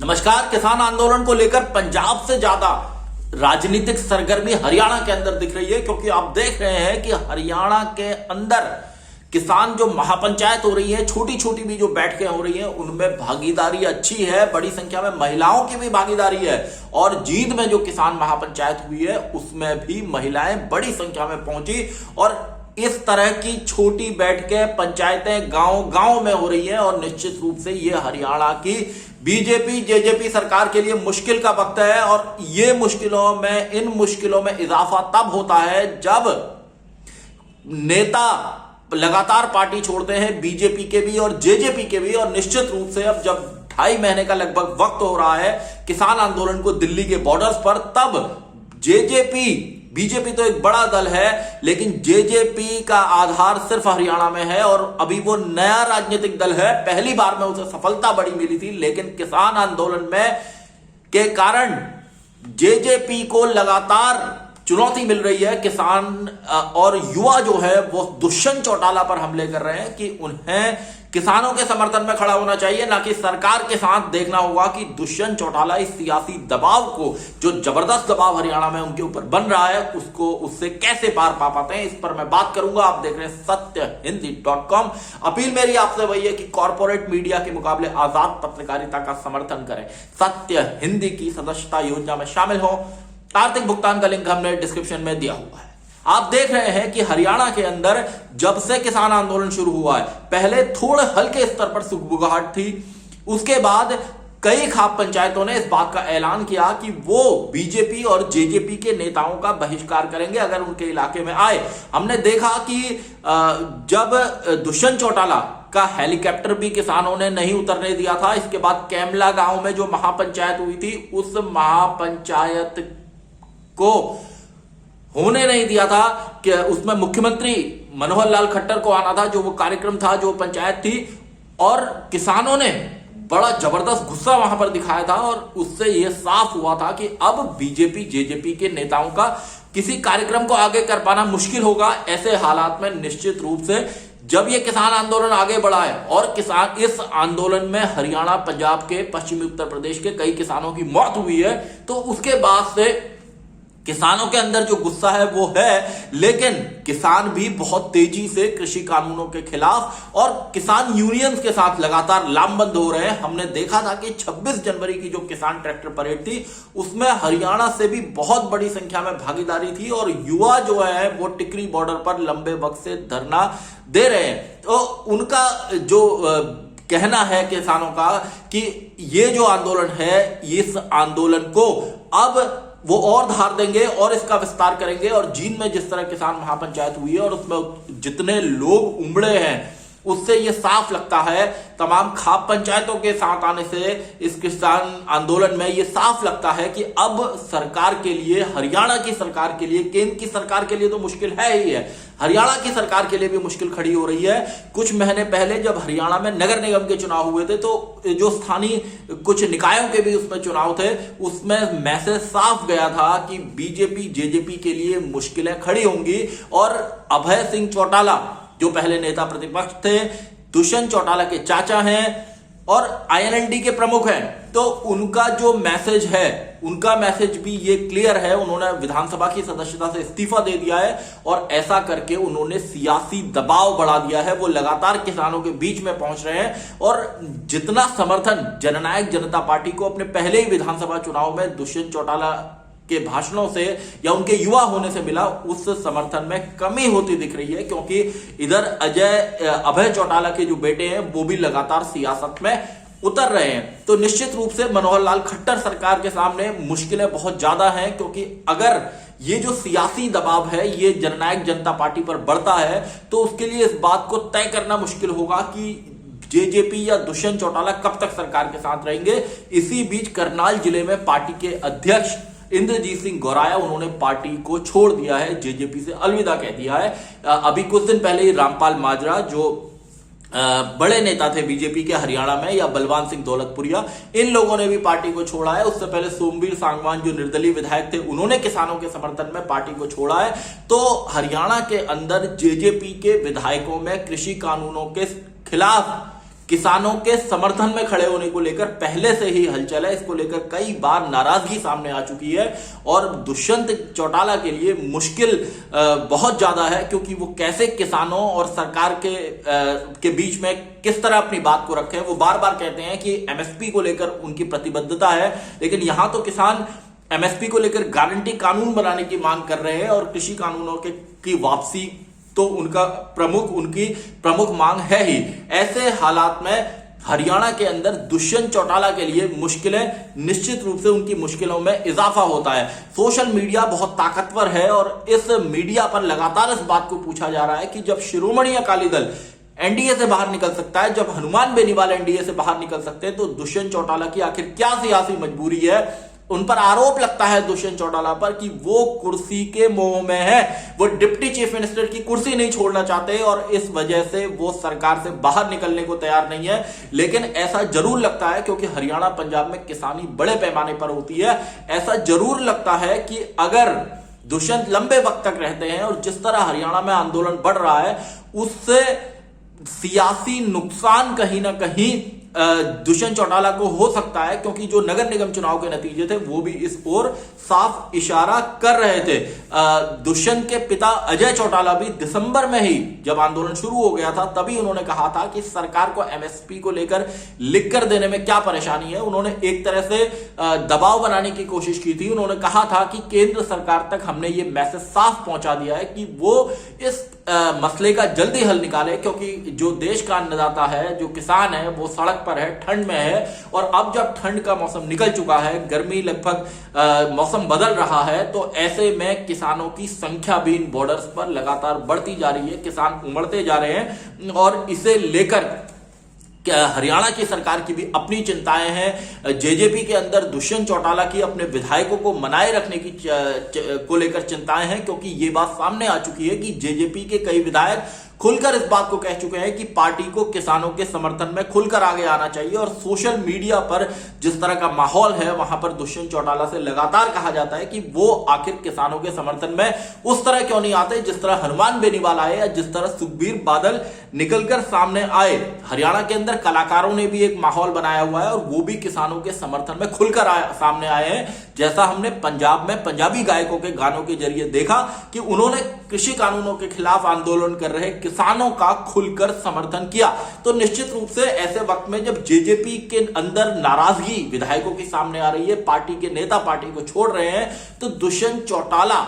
नमस्कार। किसान आंदोलन को लेकर पंजाब से ज्यादा राजनीतिक सरगर्मी हरियाणा के अंदर दिख रही है, क्योंकि आप देख रहे हैं कि हरियाणा के अंदर किसान जो महापंचायत हो रही है, छोटी छोटी भी जो बैठकें हो रही हैं, उनमें भागीदारी अच्छी है, बड़ी संख्या में महिलाओं की भी भागीदारी है। और जींद में जो किसान महापंचायत हुई है उसमें भी महिलाएं बड़ी संख्या में पहुंची और इस तरह की छोटी बैठकें पंचायतें गांव गांव में हो रही हैं। और निश्चित रूप से ये हरियाणा की बीजेपी जेजेपी सरकार के लिए मुश्किल का वक्त है। और ये इन मुश्किलों में इजाफा तब होता है जब नेता लगातार पार्टी छोड़ते हैं, बीजेपी के भी और जेजेपी के भी। और निश्चित रूप से अब जब 2.5 महीने का लगभग वक्त हो रहा है किसान आंदोलन को दिल्ली के बॉर्डर्स पर, तब बीजेपी तो एक बड़ा दल है, लेकिन जेजेपी का आधार सिर्फ हरियाणा में है और अभी वो नया राजनीतिक दल है। पहली बार में उसे सफलता बड़ी मिली थी, लेकिन किसान आंदोलन में के कारण जेजेपी को लगातार चुनौती मिल रही है। किसान और युवा जो है वो दुष्यंत चौटाला पर हमले कर रहे हैं कि उन्हें किसानों के समर्थन में खड़ा होना चाहिए, ना कि सरकार के साथ। देखना होगा कि दुष्यंत चौटाला इस सियासी दबाव को, जो जबरदस्त दबाव हरियाणा में उनके ऊपर बन रहा है, उससे कैसे पार पा पाते हैं। इस पर मैं बात करूंगा। आप देख रहे हैं सत्यहिंदी.com। अपील मेरी आपसे वही है कि कॉर्पोरेट मीडिया के मुकाबले आजाद पत्रकारिता का समर्थन करें। सत्य हिंदी की सदस्यता योजना में शामिल हो। आर्थिक भुगतान का लिंक हमने डिस्क्रिप्शन में दिया हुआ है। आप देख रहे हैं कि हरियाणा के अंदर जब से किसान आंदोलन शुरू हुआ है, पहले थोड़े हल्के स्तर पर सुगबुगाहट थी, उसके बाद कई खाप पंचायतों ने इस बात का ऐलान किया कि वो बीजेपी और जेजेपी के नेताओं का बहिष्कार करेंगे अगर उनके इलाके में आए। हमने देखा कि जब दुष्यंत चौटाला का हेलीकॉप्टर भी किसानों ने नहीं उतरने दिया था, इसके बाद कैमला गांव में जो महापंचायत हुई थी, उस महापंचायत को होने नहीं दिया था कि उसमें मुख्यमंत्री मनोहर लाल खट्टर को आना था, जो वो कार्यक्रम था, जो पंचायत थी। और किसानों ने बड़ा जबरदस्त गुस्सा वहां पर दिखाया था और उससे यह साफ हुआ था कि अब बीजेपी जेजेपी के नेताओं का किसी कार्यक्रम को आगे कर पाना मुश्किल होगा। ऐसे हालात में निश्चित रूप से जब ये किसान आंदोलन आगे बढ़ा है और इस आंदोलन में हरियाणा, पंजाब के, पश्चिमी उत्तर प्रदेश के कई किसानों की मौत हुई है, तो उसके बाद से किसानों के अंदर जो गुस्सा है वो है। लेकिन किसान भी बहुत तेजी से कृषि कानूनों के खिलाफ और किसान यूनियंस के साथ लगातार लामबंद हो रहे हैं। हमने देखा था कि 26 जनवरी की जो किसान ट्रैक्टर परेड थी, उसमें हरियाणा से भी बहुत बड़ी संख्या में भागीदारी थी और युवा जो है वो टिकरी बॉर्डर पर लंबे वक्त से धरना दे रहे हैं। तो उनका जो कहना है किसानों का कि ये जो आंदोलन है, इस आंदोलन को अब वो और धार देंगे और इसका विस्तार करेंगे। और जींद में जिस तरह किसान महापंचायत हुई है और उसमें जितने लोग उमड़े हैं, उससे ये साफ लगता है, तमाम खाप पंचायतों के साथ आने से इस किसान आंदोलन में ये साफ लगता है कि अब सरकार के लिए, हरियाणा की सरकार के लिए, केंद्र की सरकार के लिए तो मुश्किल है ही है, हरियाणा की सरकार के लिए भी मुश्किल खड़ी हो रही है। कुछ महीने पहले जब हरियाणा में नगर निगम के चुनाव हुए थे, तो जो स्थानीय कुछ निकायों के भी उसमें चुनाव थे, उसमें मैसेज साफ गया था कि बीजेपी जेजेपी के लिए मुश्किलें खड़ी होंगी। और अभय सिंह चौटाला जो पहले नेता प्रतिपक्ष थे, दुष्यंत चौटाला के चाचा हैं और आईएनएलडी के प्रमुख हैं, तो उनका जो मैसेज है, उनका मैसेज भी ये क्लियर है। उन्होंने विधानसभा की सदस्यता से इस्तीफा दे दिया है और ऐसा करके उन्होंने सियासी दबाव बढ़ा दिया है। वो लगातार किसानों के बीच में पहुंच रहे हैं और जितना समर्थन जननायक जनता पार्टी को अपने पहले ही विधानसभा चुनाव में दुष्यंत चौटाला के भाषणों से या उनके युवा होने से मिला, उस समर्थन में कमी होती दिख रही है, क्योंकि इधर अभय चौटाला के जो बेटे हैं वो भी लगातार सियासत में उतर रहे हैं। तो निश्चित रूप से मनोहर लाल खट्टर सरकार के सामने मुश्किलें बहुत ज्यादा हैं, क्योंकि अगर ये जो सियासी दबाव है ये जननायक जनता पार्टी पर बढ़ता है, तो उसके लिए इस बात को तय करना मुश्किल होगा कि जेजेपी या दुष्यंत चौटाला कब तक सरकार के साथ रहेंगे। इसी बीच करनाल जिले में पार्टी के अध्यक्ष इंद्रजीत सिंह गौराया, उन्होंने पार्टी को छोड़ दिया है, जेजेपी से अलविदा कह दिया है। अभी कुछ दिन पहले ही रामपाल माजरा, जो बड़े नेता थे बीजेपी के हरियाणा में, या बलवान सिंह दौलतपुरिया, इन लोगों ने भी पार्टी को छोड़ा है। उससे पहले सोमवीर सांगवान जो निर्दलीय विधायक थे, उन्होंने किसानों के समर्थन में पार्टी को छोड़ा है। तो हरियाणा के अंदर जेजेपी के विधायकों में कृषि कानूनों के खिलाफ किसानों के समर्थन में खड़े होने को लेकर पहले से ही हलचल है। इसको लेकर कई बार नाराजगी सामने आ चुकी है और दुष्यंत चौटाला के लिए मुश्किल बहुत ज्यादा है, क्योंकि वो कैसे किसानों और सरकार के बीच में किस तरह अपनी बात को रखें। वो बार बार कहते हैं कि एमएसपी को लेकर उनकी प्रतिबद्धता है, लेकिन यहां तो किसान एमएसपी को लेकर गारंटी कानून बनाने की मांग कर रहे हैं और कृषि कानूनों की वापसी तो उनकी प्रमुख मांग है ही। ऐसे हालात में हरियाणा के अंदर दुष्यंत चौटाला के लिए मुश्किलें, निश्चित रूप से उनकी मुश्किलों में इजाफा होता है। सोशल मीडिया बहुत ताकतवर है और इस मीडिया पर लगातार इस बात को पूछा जा रहा है कि जब शिरोमणि अकाली दल एनडीए से बाहर निकल सकता है, जब हनुमान बेनीवाल एनडीए से बाहर निकल सकते हैं, तो दुष्यंत चौटाला की आखिर क्या सियासी मजबूरी है। उन पर आरोप लगता है दुष्यंत चौटाला पर कि वो कुर्सी के मोह में है, वो डिप्टी चीफ मिनिस्टर की कुर्सी नहीं छोड़ना चाहते और इस वजह से वो सरकार से बाहर निकलने को तैयार नहीं है। लेकिन ऐसा जरूर लगता है, क्योंकि हरियाणा पंजाब में किसानी बड़े पैमाने पर होती है, ऐसा जरूर लगता है कि अगर दुष्यंत लंबे वक्त तक रहते हैं और जिस तरह हरियाणा में आंदोलन बढ़ रहा है उससे सियासी नुकसान कहीं ना कहीं दुष्यंत चौटाला को हो सकता है, क्योंकि जो नगर निगम चुनाव के नतीजे थे वो भी इस ओर साफ इशारा कर रहे थे। दुष्यंत के पिता अजय चौटाला भी दिसंबर में ही जब आंदोलन शुरू हो गया था तभी उन्होंने कहा था कि सरकार को एमएसपी को लेकर लिखकर देने में क्या परेशानी है। उन्होंने एक तरह से दबाव बनाने की कोशिश की थी। उन्होंने कहा था कि केंद्र सरकार तक हमने ये मैसेज साफ पहुंचा दिया है कि वो इस मसले का जल्दी हल निकाले, क्योंकि जो देश का अन्नदाता है, जो किसान है, वो सड़क पर है, ठंड में है। और अब जब ठंड का मौसम निकल चुका है, गर्मी लगभग मौसम बदल रहा है, तो ऐसे में किसानों की संख्या भी इन बॉर्डर्स पर लगातार बढ़ती जा रही है, किसान उमड़ते जा रहे हैं और इसे लेकर हरियाणा की सरकार की भी अपनी चिंताएं हैं। जेजेपी के अंदर दुष्यंत चौटाला की अपने विधायकों को मनाए रखने की को लेकर चिंताएं हैं, क्योंकि ये बात सामने आ चुकी है कि जेजेपी के कई विधायक खुलकर इस बात को कह चुके हैं कि पार्टी को किसानों के समर्थन में खुलकर आगे आना चाहिए। और सोशल मीडिया पर जिस तरह का माहौल है, वहां पर दुष्यंत चौटाला से लगातार कहा जाता है कि वो आखिर किसानों के समर्थन में उस तरह क्यों नहीं आते जिस तरह हनुमान बेनीवाल आए या जिस तरह सुखबीर बादल निकलकर सामने आए। हरियाणा के अंदर कलाकारों ने भी एक माहौल बनाया हुआ है और वो भी किसानों के समर्थन में खुलकर सामने आए हैं, जैसा हमने पंजाब में पंजाबी गायकों के गानों के जरिए देखा कि उन्होंने कृषि कानूनों के खिलाफ आंदोलन कर रहे किसानों का खुलकर समर्थन किया। तो निश्चित रूप से ऐसे वक्त में जब जेजेपी के अंदर नाराजगी विधायकों की सामने आ रही है, पार्टी के नेता पार्टी को छोड़ रहे हैं, तो दुष्यंत चौटाला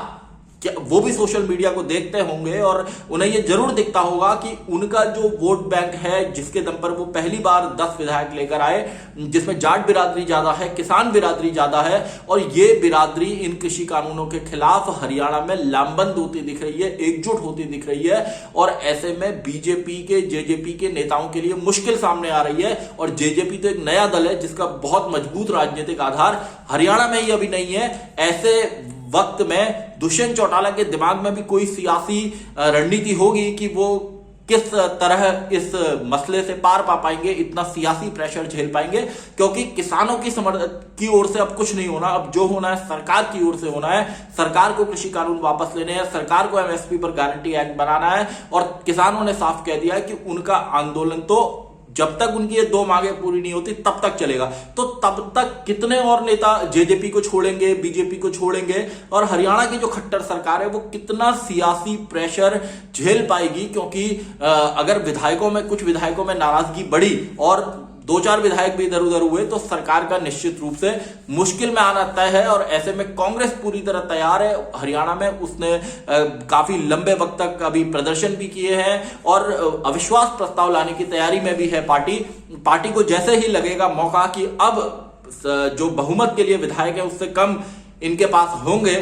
वो भी सोशल मीडिया को देखते होंगे और उन्हें यह जरूर दिखता होगा कि उनका जो वोट बैंक है, जिसके दम पर वो पहली बार 10 विधायक लेकर आए, जिसमें जाट बिरादरी ज्यादा है, किसान बिरादरी ज्यादा है, और ये बिरादरी इन कृषि कानूनों के खिलाफ हरियाणा में लामबंद होती दिख रही है, एकजुट होती दिख रही है। और ऐसे में बीजेपी के, जेजेपी के नेताओं के लिए मुश्किल सामने आ रही है। और जेजेपी तो एक नया दल है जिसका बहुत मजबूत राजनीतिक आधार हरियाणा में ही अभी नहीं है। ऐसे वक्त में दुष्यंत चौटाला के दिमाग में भी कोई सियासी रणनीति होगी कि वो किस तरह इस मसले से पार पा पाएंगे, इतना सियासी प्रेशर झेल पाएंगे, क्योंकि किसानों की ओर से अब कुछ नहीं होना। अब जो होना है सरकार की ओर से होना है। सरकार को कृषि कानून वापस लेने हैं, सरकार को एमएसपी पर गारंटी एक्ट बनाना है। और किसानों ने साफ कह दिया है कि उनका आंदोलन तो जब तक उनकी ये 2 मांगे पूरी नहीं होती तब तक चलेगा। तो तब तक कितने और नेता जेजेपी को छोड़ेंगे, बीजेपी को छोड़ेंगे, और हरियाणा की जो खट्टर सरकार है वो कितना सियासी प्रेशर झेल पाएगी। क्योंकि अगर विधायकों में, कुछ विधायकों में नाराजगी बढ़ी और 2-4 विधायक भी इधर उधर हुए, तो सरकार का निश्चित रूप से मुश्किल में आना तय है। और ऐसे में कांग्रेस पूरी तरह तैयार है। हरियाणा में उसने काफी लंबे वक्त तक अभी प्रदर्शन भी किए हैं और अविश्वास प्रस्ताव लाने की तैयारी में भी है पार्टी को जैसे ही लगेगा मौका कि अब जो बहुमत के लिए विधायक है उससे कम इनके पास होंगे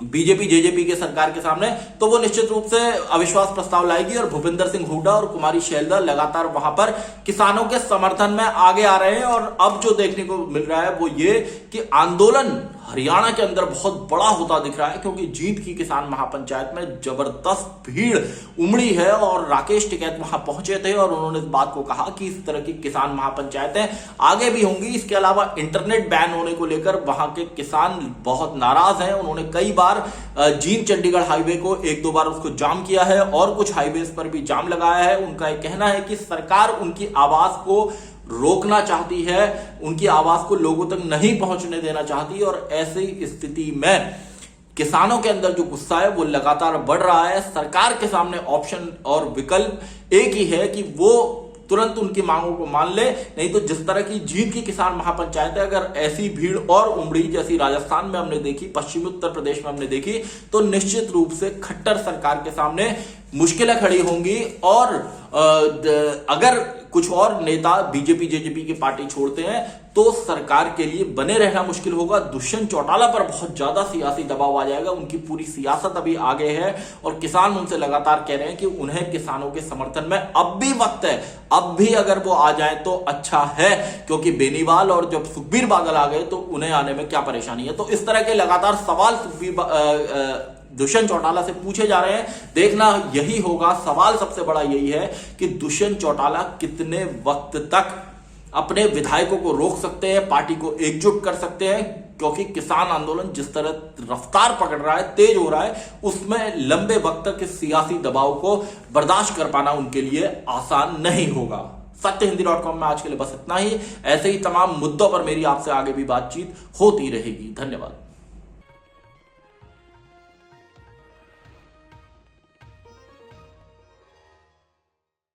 बीजेपी जेजेपी के सरकार के सामने, तो वो निश्चित रूप से अविश्वास प्रस्ताव लाएगी। और भूपेंद्र सिंह हुड्डा और कुमारी शैलजा लगातार वहां पर किसानों के समर्थन में आगे आ रहे हैं। और अब जो देखने को मिल रहा है वो ये कि आंदोलन हरियाणा के अंदर बहुत बड़ा होता दिख रहा है, क्योंकि जींद की किसान महापंचायत में जबरदस्त भीड़ उमड़ी है और राकेश टिकैत वहां पहुंचे थे और उन्होंने इस बात को कहा कि इस तरह की किसान महापंचायतें आगे भी होंगी। इसके अलावा इंटरनेट बैन होने को लेकर वहां के किसान बहुत नाराज हैं। उन्होंने कई बार जींद चंडीगढ़ हाईवे को 1-2 बार उसको जाम किया है और कुछ हाईवेज पर भी जाम लगाया है। उनका यह कहना है कि सरकार उनकी आवाज को रोकना चाहती है, उनकी आवाज को लोगों तक नहीं पहुंचने देना चाहती, और ऐसी स्थिति में किसानों के अंदर जो गुस्सा है वो लगातार बढ़ रहा है। सरकार के सामने ऑप्शन और विकल्प एक ही है कि वो तुरंत उनकी मांगों को मान ले, नहीं तो जिस तरह की जींद की किसान महापंचायत है, अगर ऐसी भीड़ और उमड़ी जैसी राजस्थान में हमने देखी, पश्चिमी उत्तर प्रदेश में हमने देखी, तो निश्चित रूप से खट्टर सरकार के सामने मुश्किलें खड़ी होंगी। और अगर कुछ और नेता बीजेपी जेजेपी की पार्टी छोड़ते हैं तो सरकार के लिए बने रहना मुश्किल होगा। दुष्यंत चौटाला पर बहुत ज्यादा सियासी दबाव आ जाएगा, उनकी पूरी सियासत अभी आगे है और किसान उनसे लगातार कह रहे हैं कि उन्हें किसानों के समर्थन में अब भी वक्त है, अब भी अगर वो आ जाए तो अच्छा है, क्योंकि बेनीवाल और जब सुखबीर बादल आ गए तो उन्हें आने में क्या परेशानी है। तो इस तरह के लगातार सवाल दुष्यंत चौटाला से पूछे जा रहे हैं। देखना यही होगा, सवाल सबसे बड़ा यही है कि दुष्यंत चौटाला कितने वक्त तक अपने विधायकों को रोक सकते हैं, पार्टी को एकजुट कर सकते हैं, क्योंकि किसान आंदोलन जिस तरह रफ्तार पकड़ रहा है, तेज हो रहा है, उसमें लंबे वक्त तक इस सियासी दबाव को बर्दाश्त कर पाना उनके लिए आसान नहीं होगा। सत्यहिंदी.com में आज के लिए बस इतना ही। ऐसे ही तमाम मुद्दों पर मेरी आपसे आगे भी बातचीत होती रहेगी। धन्यवाद।